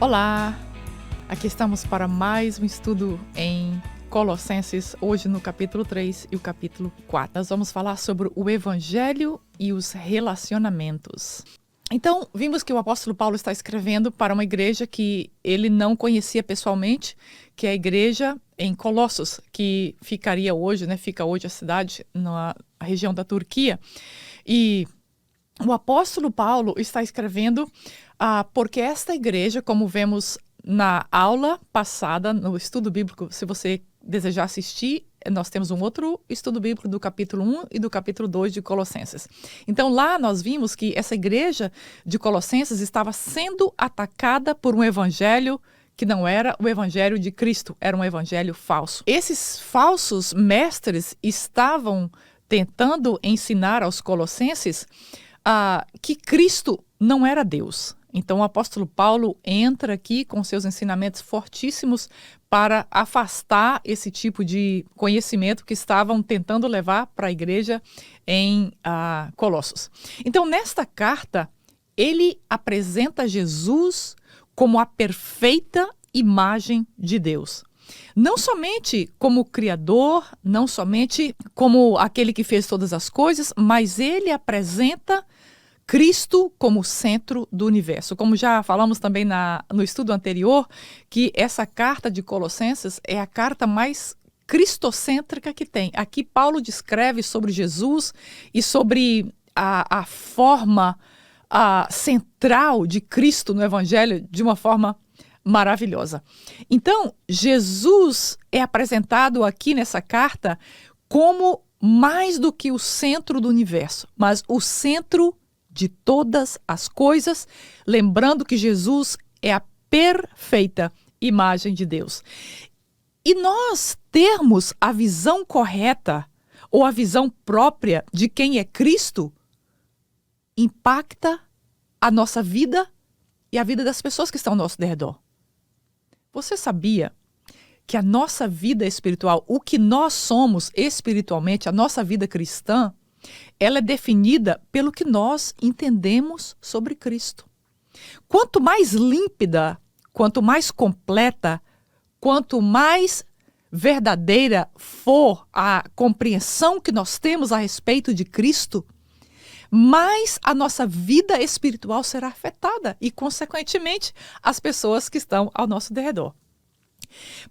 Olá, aqui estamos para mais um estudo em Colossenses, hoje no capítulo 3 e o capítulo 4. Nós vamos falar sobre o Evangelho e os relacionamentos. Então, vimos que o apóstolo Paulo está escrevendo para uma igreja que ele não conhecia pessoalmente, que é a igreja em Colossos, que fica hoje a cidade na região da Turquia. E o apóstolo Paulo está escrevendo porque esta igreja, como vemos na aula passada, no estudo bíblico, se você desejar assistir, nós temos um outro estudo bíblico do capítulo 1 e do capítulo 2 de Colossenses. Então lá nós vimos que essa igreja de Colossenses estava sendo atacada por um evangelho que não era o evangelho de Cristo, era um evangelho falso. Esses falsos mestres estavam tentando ensinar aos colossenses que Cristo não era Deus. Então o apóstolo Paulo entra aqui com seus ensinamentos fortíssimos para afastar esse tipo de conhecimento que estavam tentando levar para a igreja em Colossos. Então nesta carta ele apresenta Jesus como a perfeita imagem de Deus. Não somente como Criador, não somente como aquele que fez todas as coisas, mas ele apresenta Cristo como centro do universo. Como já falamos também no estudo anterior, que essa carta de Colossenses é a carta mais cristocêntrica que tem. Aqui Paulo descreve sobre Jesus e sobre a forma central de Cristo no Evangelho de uma forma maravilhosa. Então, Jesus é apresentado aqui nessa carta como mais do que o centro do universo, mas o centro de todas as coisas, lembrando que Jesus é a perfeita imagem de Deus. E nós termos a visão correta ou a visão própria de quem é Cristo impacta a nossa vida e a vida das pessoas que estão ao nosso redor. Você sabia que a nossa vida espiritual, o que nós somos espiritualmente, a nossa vida cristã, ela é definida pelo que nós entendemos sobre Cristo. Quanto mais límpida, quanto mais completa, quanto mais verdadeira for a compreensão que nós temos a respeito de Cristo, mais a nossa vida espiritual será afetada e, consequentemente, as pessoas que estão ao nosso redor.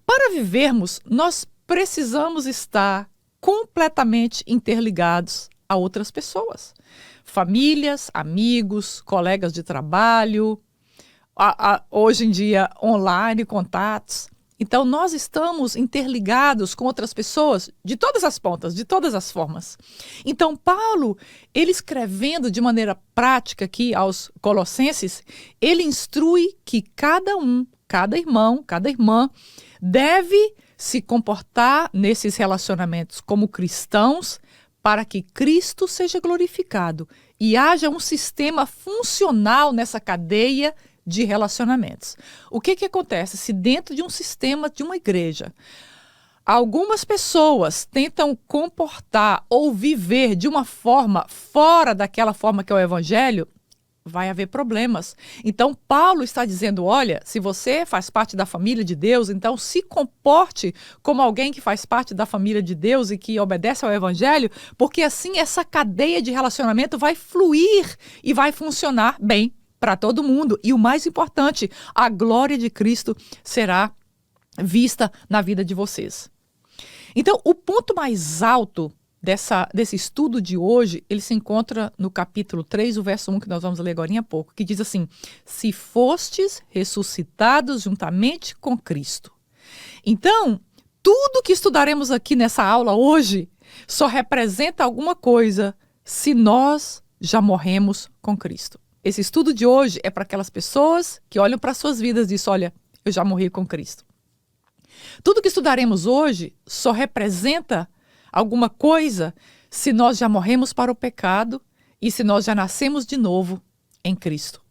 Para vivermos, nós precisamos estar completamente interligados a outras pessoas, famílias, amigos, colegas de trabalho, hoje em dia online, contatos. Então nós estamos interligados com outras pessoas de todas as pontas, de todas as formas. Então Paulo, ele escrevendo de maneira prática aqui aos colossenses, ele instrui que cada um, cada irmão, cada irmã deve se comportar nesses relacionamentos como cristãos, para que Cristo seja glorificado e haja um sistema funcional nessa cadeia de relacionamentos. O que acontece se dentro de um sistema de uma igreja, algumas pessoas tentam comportar ou viver de uma forma fora daquela forma que é o evangelho, vai haver problemas. Então Paulo está dizendo, olha, se você faz parte da família de Deus, então se comporte como alguém que faz parte da família de Deus e que obedece ao evangelho, porque assim essa cadeia de relacionamento vai fluir e vai funcionar bem para todo mundo. E o mais importante, a glória de Cristo será vista na vida de vocês. Então, o ponto mais alto desse estudo de hoje, ele se encontra no capítulo 3, o verso 1, que nós vamos ler agora há pouco, que diz assim, se fostes ressuscitados juntamente com Cristo. Então, tudo que estudaremos aqui nessa aula hoje só representa alguma coisa se nós já morremos com Cristo. Esse estudo de hoje é para aquelas pessoas que olham para suas vidas e dizem, olha, eu já morri com Cristo. Tudo que estudaremos hoje só representa alguma coisa se nós já morremos para o pecado e se nós já nascemos de novo em Cristo.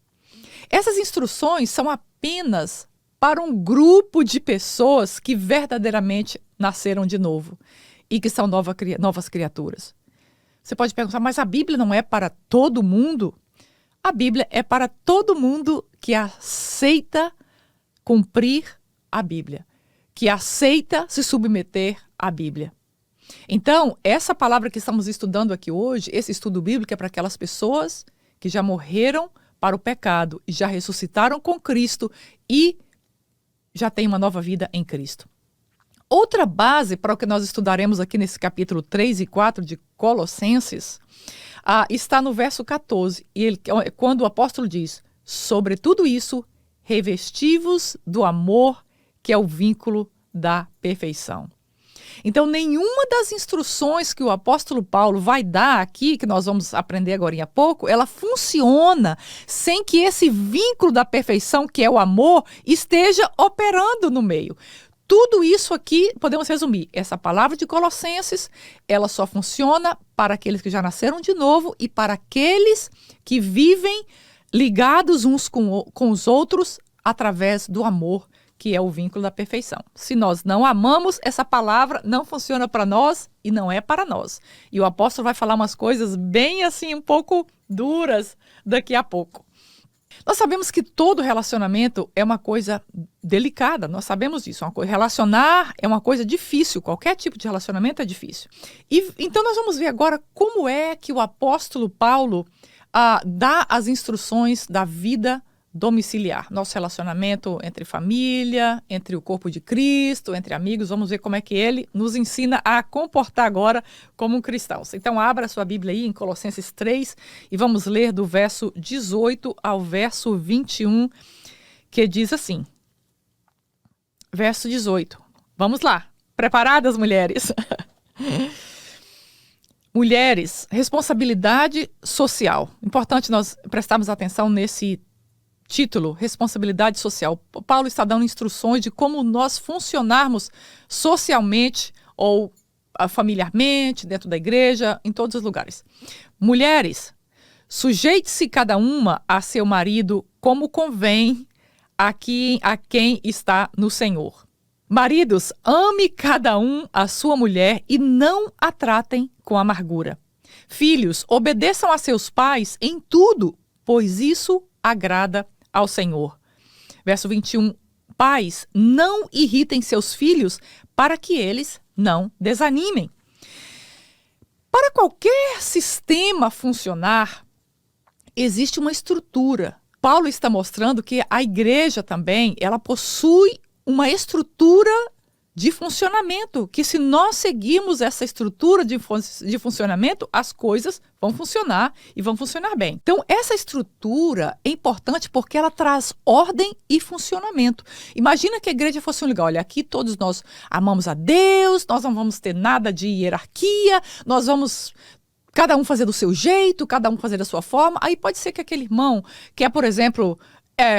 Essas instruções são apenas para um grupo de pessoas que verdadeiramente nasceram de novo e que são novas criaturas. Você pode perguntar, mas a Bíblia não é para todo mundo? A Bíblia é para todo mundo que aceita cumprir a Bíblia, que aceita se submeter à Bíblia. Então, essa palavra que estamos estudando aqui hoje, esse estudo bíblico é para aquelas pessoas que já morreram para o pecado e já ressuscitaram com Cristo e já têm uma nova vida em Cristo. Outra base para o que nós estudaremos aqui nesse capítulo 3 e 4 de Colossenses está no verso 14, quando o apóstolo diz: sobre tudo isso, revesti-vos do amor, que é o vínculo da perfeição. Então, nenhuma das instruções que o apóstolo Paulo vai dar aqui, que nós vamos aprender agora a pouco, ela funciona sem que esse vínculo da perfeição, que é o amor, esteja operando no meio. Tudo isso aqui, podemos resumir, essa palavra de Colossenses, ela só funciona para aqueles que já nasceram de novo e para aqueles que vivem ligados uns com os outros através do amor, que é o vínculo da perfeição. Se nós não amamos, essa palavra não funciona para nós e não é para nós. E o apóstolo vai falar umas coisas bem assim, um pouco duras daqui a pouco. Nós sabemos que todo relacionamento é uma coisa delicada, nós sabemos disso. Relacionar é uma coisa difícil, qualquer tipo de relacionamento é difícil. Então nós vamos ver agora como é que o apóstolo Paulo dá as instruções da vida domiciliar, nosso relacionamento entre família, entre o corpo de Cristo, entre amigos. Vamos ver como é que ele nos ensina a comportar agora como cristãos. Então abra sua Bíblia aí em Colossenses 3 e vamos ler do verso 18 ao verso 21, que diz assim. Verso 18. Vamos lá. Preparadas, mulheres? Mulheres, responsabilidade social. Importante nós prestarmos atenção nesse título, responsabilidade social. Paulo está dando instruções de como nós funcionarmos socialmente ou familiarmente, dentro da igreja, em todos os lugares. Mulheres, sujeite-se cada uma a seu marido como convém a quem está no Senhor. Maridos, ame cada um a sua mulher e não a tratem com amargura. Filhos, obedeçam a seus pais em tudo, pois isso agrada ao Senhor. Verso 21. Pais, não irritem seus filhos para que eles não desanimem. Para qualquer sistema funcionar, existe uma estrutura. Paulo está mostrando que a igreja também, ela possui uma estrutura de funcionamento, que se nós seguirmos essa estrutura de funcionamento, as coisas vão funcionar e vão funcionar bem. Então, essa estrutura é importante porque ela traz ordem e funcionamento. Imagina que a igreja fosse um lugar, olha, aqui todos nós amamos a Deus, nós não vamos ter nada de hierarquia, nós vamos cada um fazer do seu jeito, cada um fazer da sua forma. Aí pode ser que aquele irmão quer, por exemplo,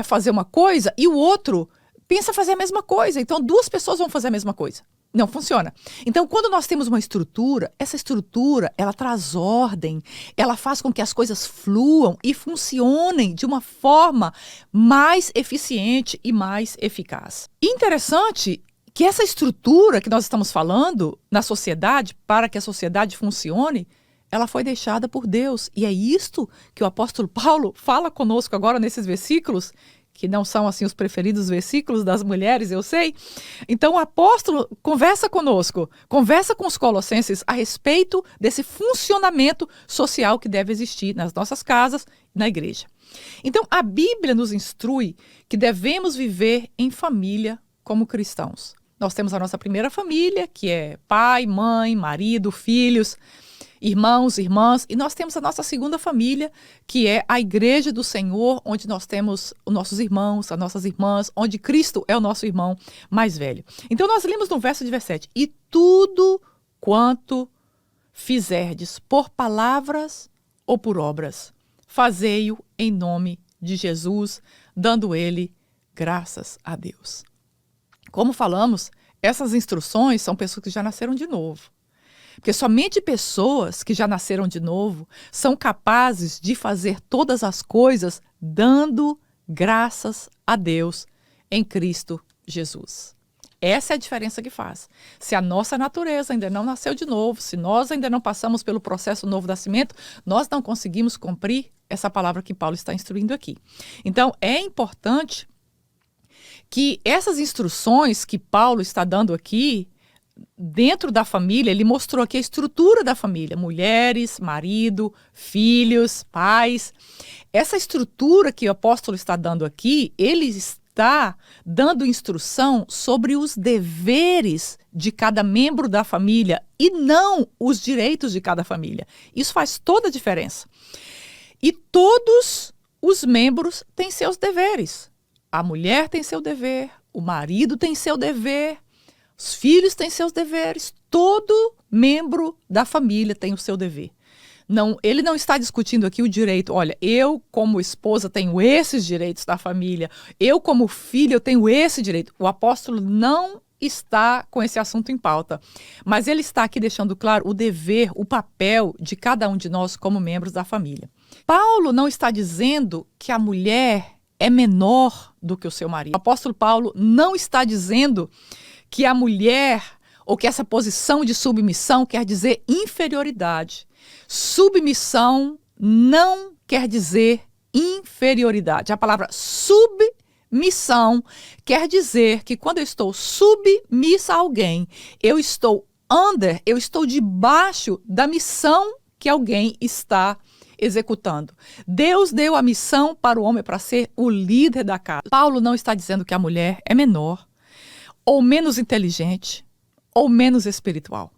fazer uma coisa e o outro pensa fazer a mesma coisa. Então, duas pessoas vão fazer a mesma coisa. Não funciona. Então, quando nós temos uma estrutura, essa estrutura, ela traz ordem, ela faz com que as coisas fluam e funcionem de uma forma mais eficiente e mais eficaz. Interessante que essa estrutura que nós estamos falando na sociedade, para que a sociedade funcione, ela foi deixada por Deus. E é isto que o apóstolo Paulo fala conosco agora nesses versículos, que não são assim os preferidos versículos das mulheres, eu sei. Então o apóstolo conversa conosco, conversa com os colossenses a respeito desse funcionamento social que deve existir nas nossas casas e na igreja. Então a Bíblia nos instrui que devemos viver em família como cristãos. Nós temos a nossa primeira família, que é pai, mãe, marido, filhos, irmãos, irmãs, e nós temos a nossa segunda família, que é a igreja do Senhor, onde nós temos os nossos irmãos, as nossas irmãs, onde Cristo é o nosso irmão mais velho. Então nós lemos no verso 17, e tudo quanto fizerdes por palavras ou por obras, fazei-o em nome de Jesus, dando ele graças a Deus. Como falamos, essas instruções são pessoas que já nasceram de novo. Porque somente pessoas que já nasceram de novo são capazes de fazer todas as coisas dando graças a Deus em Cristo Jesus. Essa é a diferença que faz. Se a nossa natureza ainda não nasceu de novo, se nós ainda não passamos pelo processo novo nascimento, nós não conseguimos cumprir essa palavra que Paulo está instruindo aqui. Então, é importante que essas instruções que Paulo está dando aqui, dentro da família, ele mostrou aqui a estrutura da família, mulheres, marido, filhos, pais. Essa estrutura que o apóstolo está dando aqui, ele está dando instrução sobre os deveres de cada membro da família e não os direitos de cada família. Isso faz toda a diferença. E todos os membros têm seus deveres. A mulher tem seu dever, o marido tem seu dever, os filhos têm seus deveres, todo membro da família tem o seu dever. Não, ele não está discutindo aqui o direito, olha, eu como esposa tenho esses direitos da família, eu como filho eu tenho esse direito. O apóstolo não está com esse assunto em pauta, mas ele está aqui deixando claro o dever, o papel de cada um de nós como membros da família. Paulo não está dizendo que a mulher é menor do que o seu marido. O apóstolo Paulo não está dizendo que a mulher, ou que essa posição de submissão quer dizer inferioridade. Submissão não quer dizer inferioridade. A palavra submissão quer dizer que quando eu estou submissa a alguém, eu estou eu estou debaixo da missão que alguém está executando. Deus deu a missão para o homem para ser o líder da casa. Paulo não está dizendo que a mulher é menor, ou menos inteligente, ou menos espiritual.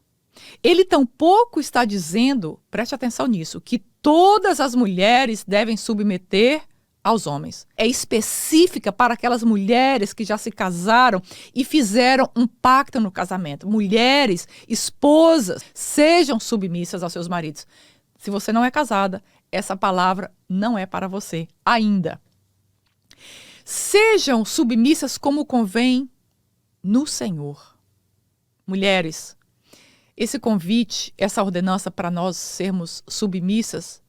Ele tampouco está dizendo, preste atenção nisso, que todas as mulheres devem submeter aos homens. É específica para aquelas mulheres que já se casaram e fizeram um pacto no casamento. Mulheres, esposas, sejam submissas aos seus maridos. Se você não é casada, essa palavra não é para você ainda. Sejam submissas como convém no Senhor. Mulheres, esse convite, essa ordenança para nós sermos submissas,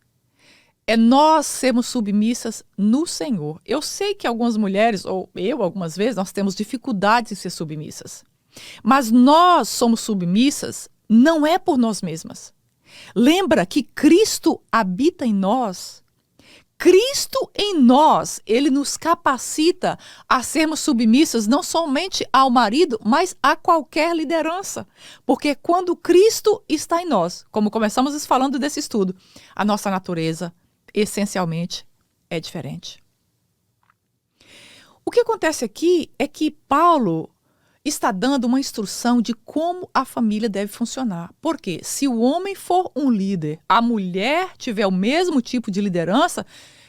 é nós sermos submissas no Senhor. Eu sei que algumas mulheres, ou eu algumas vezes, nós temos dificuldades em ser submissas. Mas nós somos submissas não é por nós mesmas. Lembra que Cristo habita em nós. Cristo em nós, ele nos capacita a sermos submissas não somente ao marido, mas a qualquer liderança. Porque quando Cristo está em nós, como começamos falando desse estudo, a nossa natureza, essencialmente, é diferente. O que acontece aqui é que Paulo está dando uma instrução de como a família deve funcionar. Porque se o homem for um líder, a mulher tiver o mesmo tipo de liderança,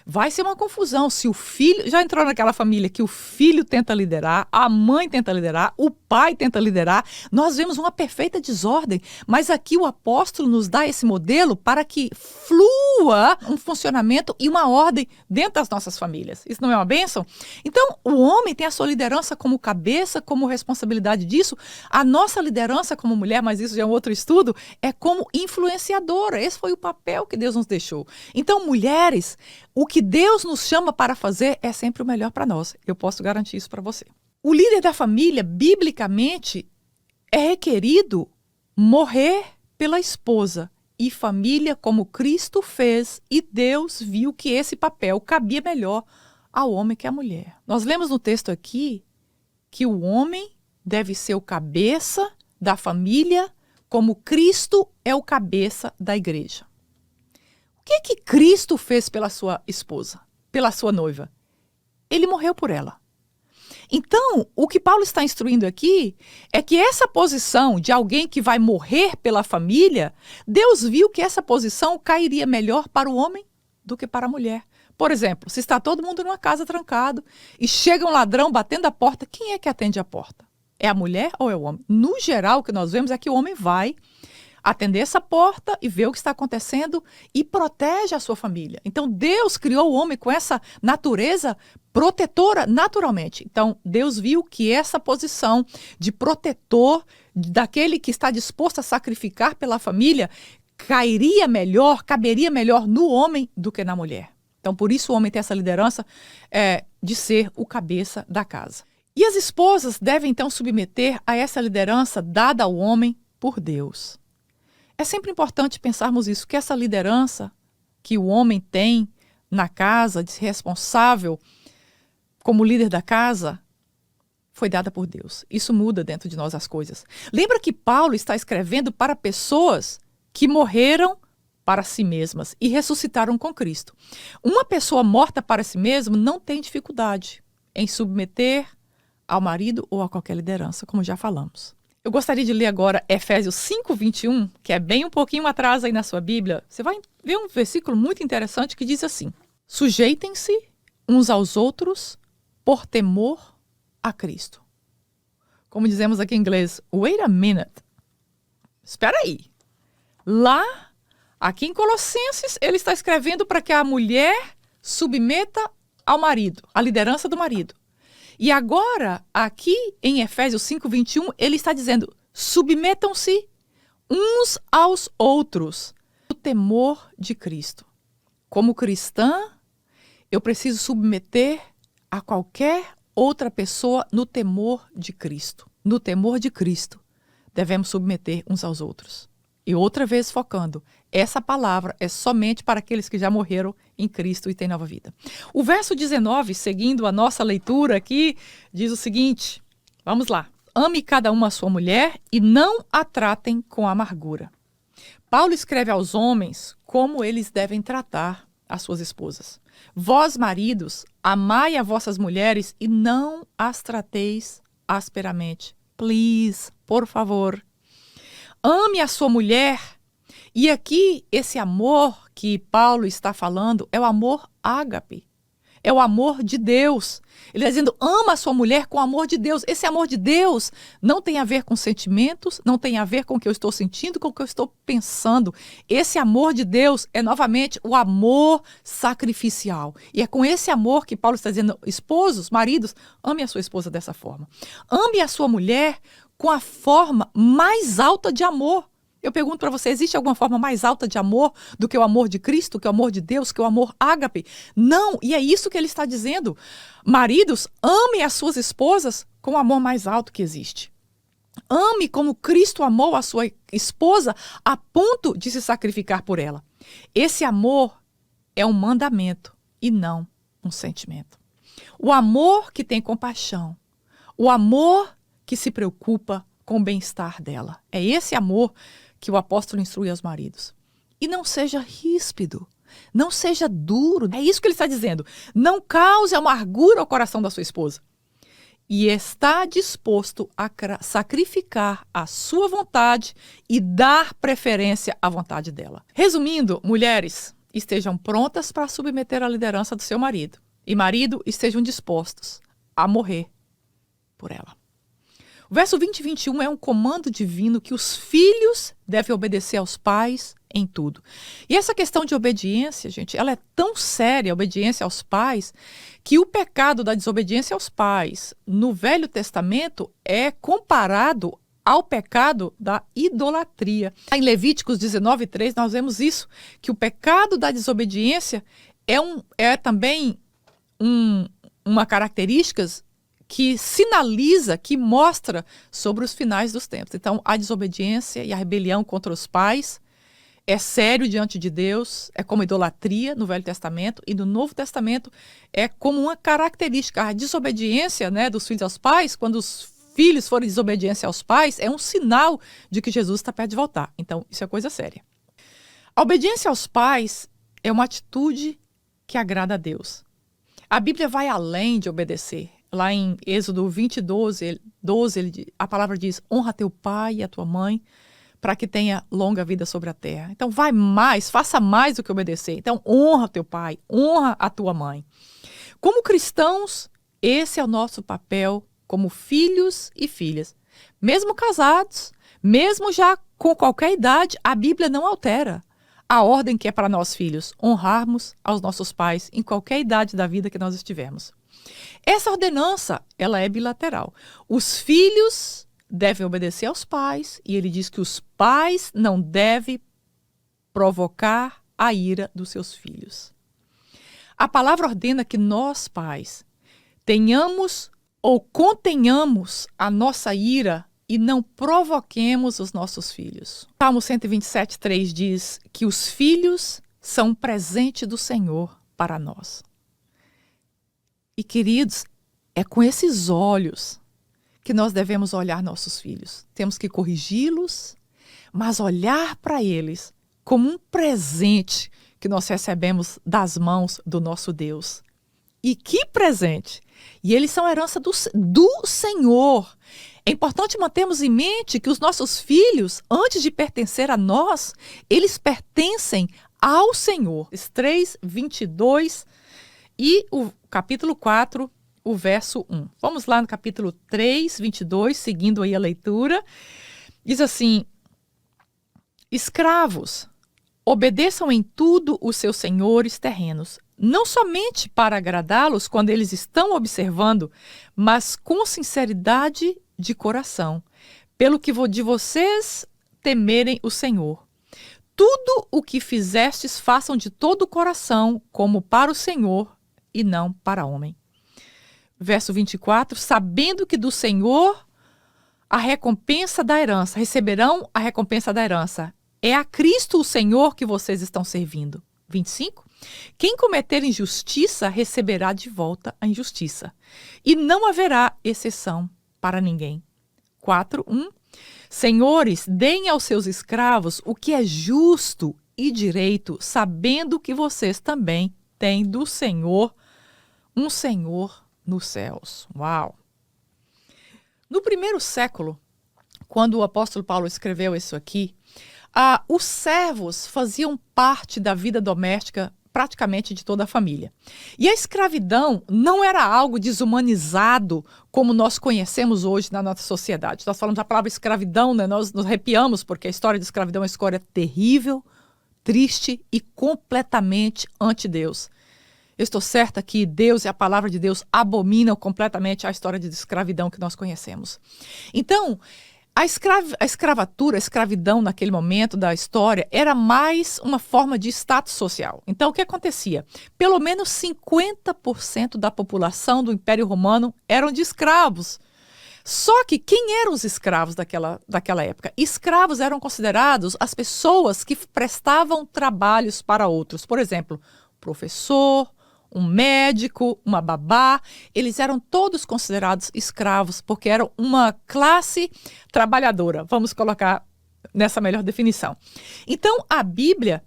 vai ser uma confusão. Se o filho, já entrou naquela família que o filho tenta liderar, a mãe tenta liderar, o pai tenta liderar, nós vemos uma perfeita desordem. Mas aqui o apóstolo nos dá esse modelo para que flua um funcionamento e uma ordem dentro das nossas famílias. Isso não é uma bênção? Então, o homem tem a sua liderança como cabeça, como responsabilidade disso. A nossa liderança como mulher, mas isso já é um outro estudo, é como influenciadora. Esse foi o papel que Deus nos deixou. Então, mulheres, o que Deus nos chama para fazer é sempre o melhor para nós. Eu posso garantir isso para você. O líder da família, biblicamente, é requerido morrer pela esposa e família como Cristo fez, e Deus viu que esse papel cabia melhor ao homem que à mulher. Nós lemos no texto aqui que o homem deve ser o cabeça da família como Cristo é o cabeça da igreja. O que Cristo fez pela sua esposa, pela sua noiva? Ele morreu por ela. Então, o que Paulo está instruindo aqui é que essa posição de alguém que vai morrer pela família, Deus viu que essa posição cairia melhor para o homem do que para a mulher. Por exemplo, se está todo mundo numa casa trancado e chega um ladrão batendo a porta, quem é que atende a porta? É a mulher ou é o homem? No geral, o que nós vemos é que o homem vai atender essa porta e ver o que está acontecendo e protege a sua família. Então, Deus criou o homem com essa natureza protetora naturalmente. Então, Deus viu que essa posição de protetor, daquele que está disposto a sacrificar pela família, caberia melhor no homem do que na mulher. Então, por isso o homem tem essa liderança de ser o cabeça da casa. E as esposas devem, então, submeter a essa liderança dada ao homem por Deus. É sempre importante pensarmos isso, que essa liderança que o homem tem na casa, de ser responsável como líder da casa, foi dada por Deus. Isso muda dentro de nós as coisas. Lembra que Paulo está escrevendo para pessoas que morreram para si mesmas e ressuscitaram com Cristo. Uma pessoa morta para si mesma não tem dificuldade em submeter ao marido ou a qualquer liderança, como já falamos. Eu gostaria de ler agora Efésios 5:21, que é bem um pouquinho atrás aí na sua Bíblia. Você vai ver um versículo muito interessante que diz assim: sujeitem-se uns aos outros por temor a Cristo. Como dizemos aqui em inglês, wait a minute. Espera aí. Lá, aqui em Colossenses, ele está escrevendo para que a mulher submeta ao marido, à liderança do marido. E agora, aqui em Efésios 5:21, ele está dizendo: submetam-se uns aos outros, no temor de Cristo. Como cristã, eu preciso submeter a qualquer outra pessoa no temor de Cristo. No temor de Cristo, devemos submeter uns aos outros. E outra vez focando, essa palavra é somente para aqueles que já morreram em Cristo e têm nova vida. O verso 19, seguindo a nossa leitura aqui, diz o seguinte, vamos lá. Ame cada uma a sua mulher e não a tratem com amargura. Paulo escreve aos homens como eles devem tratar as suas esposas. Vós, maridos, amai as vossas mulheres e não as trateis asperamente. Please, por favor. Ame a sua mulher. E aqui, esse amor que Paulo está falando é o amor ágape. É o amor de Deus. Ele está dizendo, ama a sua mulher com o amor de Deus. Esse amor de Deus não tem a ver com sentimentos, não tem a ver com o que eu estou sentindo, com o que eu estou pensando. Esse amor de Deus é, novamente, o amor sacrificial. E é com esse amor que Paulo está dizendo, esposos, maridos, ame a sua esposa dessa forma. Ame a sua mulher com a forma mais alta de amor. Eu pergunto para você, existe alguma forma mais alta de amor do que o amor de Cristo, que é o amor de Deus, que é o amor ágape? Não, e é isso que ele está dizendo. Maridos, ame as suas esposas com o amor mais alto que existe. Ame como Cristo amou a sua esposa a ponto de se sacrificar por ela. Esse amor é um mandamento e não um sentimento. O amor que tem compaixão, o amor que se preocupa com o bem-estar dela. É esse amor que o apóstolo instrui aos maridos. E não seja ríspido, não seja duro. É isso que ele está dizendo. Não cause amargura ao coração da sua esposa. E está disposto a sacrificar a sua vontade e dar preferência à vontade dela. Resumindo, mulheres, estejam prontas para submeter a liderança do seu marido. E marido, estejam dispostos a morrer por ela. O verso 20 e 21 é um comando divino que os filhos devem obedecer aos pais em tudo. E essa questão de obediência, gente, ela é tão séria, a obediência aos pais, que o pecado da desobediência aos pais no Velho Testamento é comparado ao pecado da idolatria. Em Levíticos 19:3 nós vemos isso, que o pecado da desobediência é também uma característica que sinaliza, que mostra sobre os finais dos tempos. Então, a desobediência e a rebelião contra os pais é sério diante de Deus, é como idolatria no Velho Testamento, e no Novo Testamento é como uma característica. A desobediência, né, dos filhos aos pais, quando os filhos forem desobediência aos pais, é um sinal de que Jesus está perto de voltar. Então, isso é coisa séria. A obediência aos pais é uma atitude que agrada a Deus. A Bíblia vai além de obedecer. Lá em Êxodo 20:12, a palavra diz, honra teu pai e a tua mãe, para que tenha longa vida sobre a terra. Então vai mais, faça mais do que obedecer. Então honra teu pai, honra a tua mãe. Como cristãos, esse é o nosso papel como filhos e filhas. Mesmo casados, mesmo já com qualquer idade, a Bíblia não altera a ordem que é para nós filhos, honrarmos aos nossos pais em qualquer idade da vida que nós estivermos. Essa ordenança, ela é bilateral. Os filhos devem obedecer aos pais, e ele diz que os pais não devem provocar a ira dos seus filhos. A palavra ordena que nós, pais, tenhamos ou contenhamos a nossa ira e não provoquemos os nossos filhos. Salmo 127:3 diz que os filhos são um presente do Senhor para nós. E, queridos, é com esses olhos que nós devemos olhar nossos filhos. Temos que corrigi-los, mas olhar para eles como um presente que nós recebemos das mãos do nosso Deus. E que presente! E eles são a herança do Senhor. É importante mantermos em mente que os nossos filhos, antes de pertencer a nós, eles pertencem ao Senhor. 3, 22 e o capítulo 4, o verso 1. Vamos lá no capítulo 3, 22, seguindo aí a leitura. Diz assim: escravos, obedeçam em tudo os seus senhores terrenos, não somente para agradá-los quando eles estão observando, mas com sinceridade de coração, pelo que de vocês temerem o Senhor. Tudo o que fizestes, façam de todo o coração, como para o Senhor e não para homem. Verso 24, sabendo que do Senhor a recompensa da herança, receberão a recompensa da herança. É a Cristo o Senhor que vocês estão servindo. 25, quem cometer injustiça receberá de volta a injustiça, e não haverá exceção para ninguém. 4:1 senhores, deem aos seus escravos o que é justo e direito, sabendo que vocês também têm do Senhor um Senhor nos céus. Uau! No primeiro século, quando o apóstolo Paulo escreveu isso aqui, os servos faziam parte da vida doméstica praticamente de toda a família. E a escravidão não era algo desumanizado como nós conhecemos hoje na nossa sociedade. Nós falamos a palavra escravidão, né? Nós nos arrepiamos porque a história de escravidão é uma história terrível, triste e completamente anti-Deus. Eu estou certa que Deus e a palavra de Deus abominam completamente a história de escravidão que nós conhecemos. Então, a escravidão naquele momento da história era mais uma forma de status social. Então, o que acontecia? Pelo menos 50% da população do Império Romano eram de escravos. Só que quem eram os escravos daquela época? Escravos eram considerados as pessoas que prestavam trabalhos para outros. Por exemplo, professor, um médico, uma babá, eles eram todos considerados escravos, porque eram uma classe trabalhadora, vamos colocar nessa melhor definição. Então, a Bíblia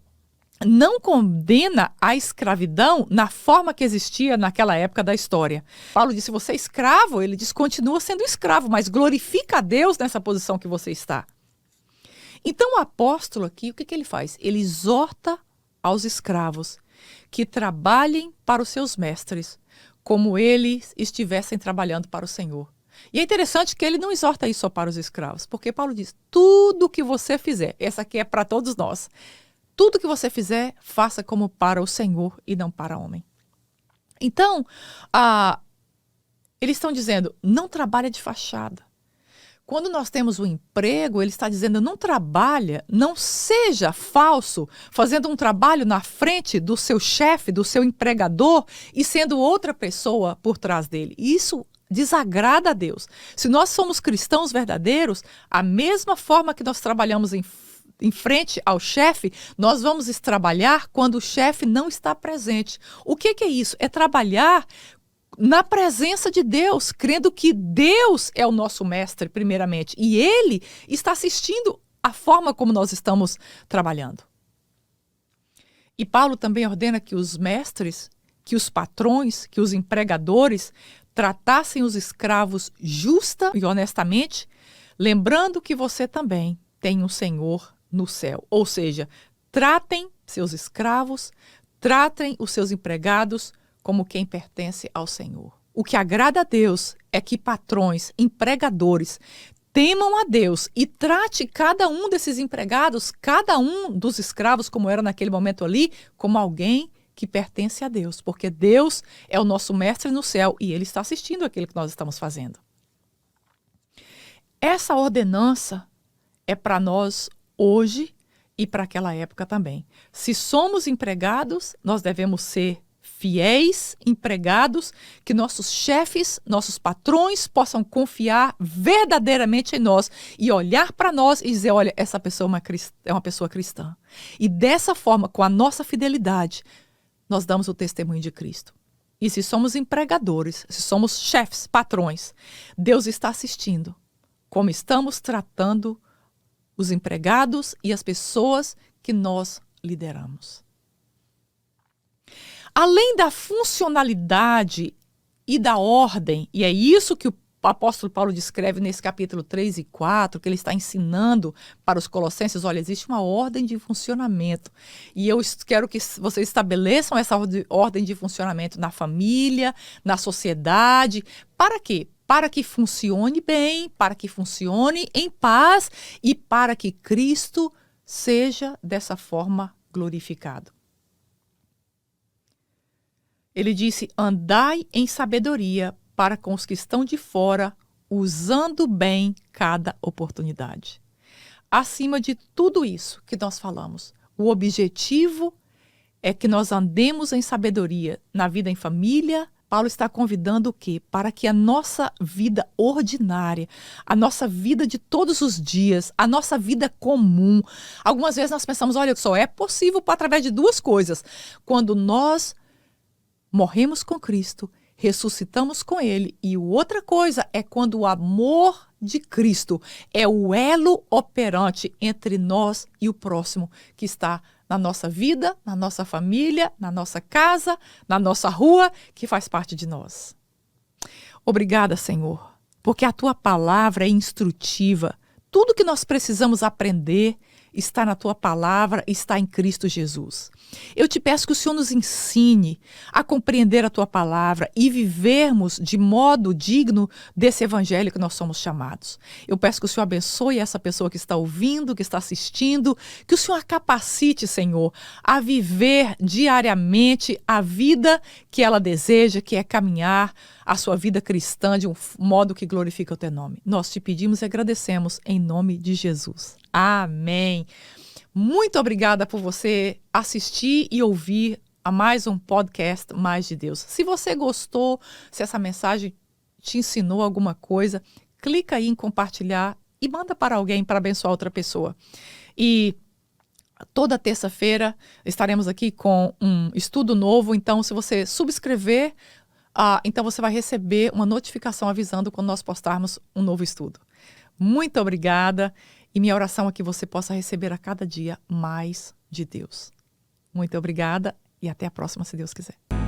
não condena a escravidão na forma que existia naquela época da história. Paulo disse, você é escravo, ele diz, continua sendo escravo, mas glorifica a Deus nessa posição que você está. Então, o apóstolo aqui, o que ele faz? Ele exorta aos escravos que trabalhem para os seus mestres, como eles estivessem trabalhando para o Senhor. E é interessante que ele não exorta isso só para os escravos, porque Paulo diz, tudo que você fizer, essa aqui é para todos nós, tudo que você fizer, faça como para o Senhor e não para homem. Então, eles estão dizendo, não trabalha de fachada. Quando nós temos um emprego, ele está dizendo, não trabalha, não seja falso, fazendo um trabalho na frente do seu chefe, do seu empregador e sendo outra pessoa por trás dele. Isso desagrada a Deus. Se nós somos cristãos verdadeiros, a mesma forma que nós trabalhamos em frente ao chefe, nós vamos trabalhar quando o chefe não está presente. O que é isso? É trabalhar na presença de Deus, crendo que Deus é o nosso mestre, primeiramente, e Ele está assistindo a forma como nós estamos trabalhando. E Paulo também ordena que os mestres, que os patrões, que os empregadores tratassem os escravos justa e honestamente, lembrando que você também tem um Senhor no céu. Ou seja, tratem seus escravos, tratem os seus empregados como quem pertence ao Senhor. O que agrada a Deus é que patrões, empregadores, temam a Deus e trate cada um desses empregados, cada um dos escravos, como era naquele momento ali, como alguém que pertence a Deus, porque Deus é o nosso mestre no céu e Ele está assistindo aquilo que nós estamos fazendo. Essa ordenança é para nós hoje e para aquela época também. Se somos empregados, nós devemos ser fiéis empregados, que nossos chefes, nossos patrões possam confiar verdadeiramente em nós e olhar para nós e dizer, olha, essa pessoa é uma pessoa cristã. E dessa forma, com a nossa fidelidade, nós damos o testemunho de Cristo. E se somos empregadores, se somos chefes, patrões, Deus está assistindo como estamos tratando os empregados e as pessoas que nós lideramos. Além da funcionalidade e da ordem, e é isso que o apóstolo Paulo descreve nesse capítulo 3 e 4, que ele está ensinando para os colossenses, olha, existe uma ordem de funcionamento. E eu quero que vocês estabeleçam essa ordem de funcionamento na família, na sociedade. Para quê? Para que funcione bem, para que funcione em paz e para que Cristo seja dessa forma glorificado. Ele disse, andai em sabedoria para com os que estão de fora, usando bem cada oportunidade. Acima de tudo isso que nós falamos, o objetivo é que nós andemos em sabedoria na vida em família. Paulo está convidando o quê? Para que a nossa vida ordinária, a nossa vida de todos os dias, a nossa vida comum. Algumas vezes nós pensamos, olha, só é possível através de duas coisas. Quando nós morremos com Cristo, ressuscitamos com Ele. E outra coisa é quando o amor de Cristo é o elo operante entre nós e o próximo que está na nossa vida, na nossa família, na nossa casa, na nossa rua, que faz parte de nós. Obrigada, Senhor, porque a Tua palavra é instrutiva. Tudo que nós precisamos aprender está na Tua palavra, está em Cristo Jesus. Eu te peço que o Senhor nos ensine a compreender a Tua palavra e vivermos de modo digno desse evangelho que nós somos chamados. Eu peço que o Senhor abençoe essa pessoa que está ouvindo, que está assistindo, que o Senhor a capacite, Senhor, a viver diariamente a vida que ela deseja, que é caminhar a sua vida cristã de um modo que glorifica o Teu nome. Nós te pedimos e agradecemos em nome de Jesus. Amém. Muito obrigada por você assistir e ouvir a mais um podcast Mais de Deus. Se você gostou, se essa mensagem te ensinou alguma coisa, clica aí em compartilhar e manda para alguém para abençoar outra pessoa. E toda terça-feira estaremos aqui com um estudo novo, então se você subscrever, então você vai receber uma notificação avisando quando nós postarmos um novo estudo. Muito obrigada. E minha oração é que você possa receber a cada dia mais de Deus. Muito obrigada e até a próxima, se Deus quiser.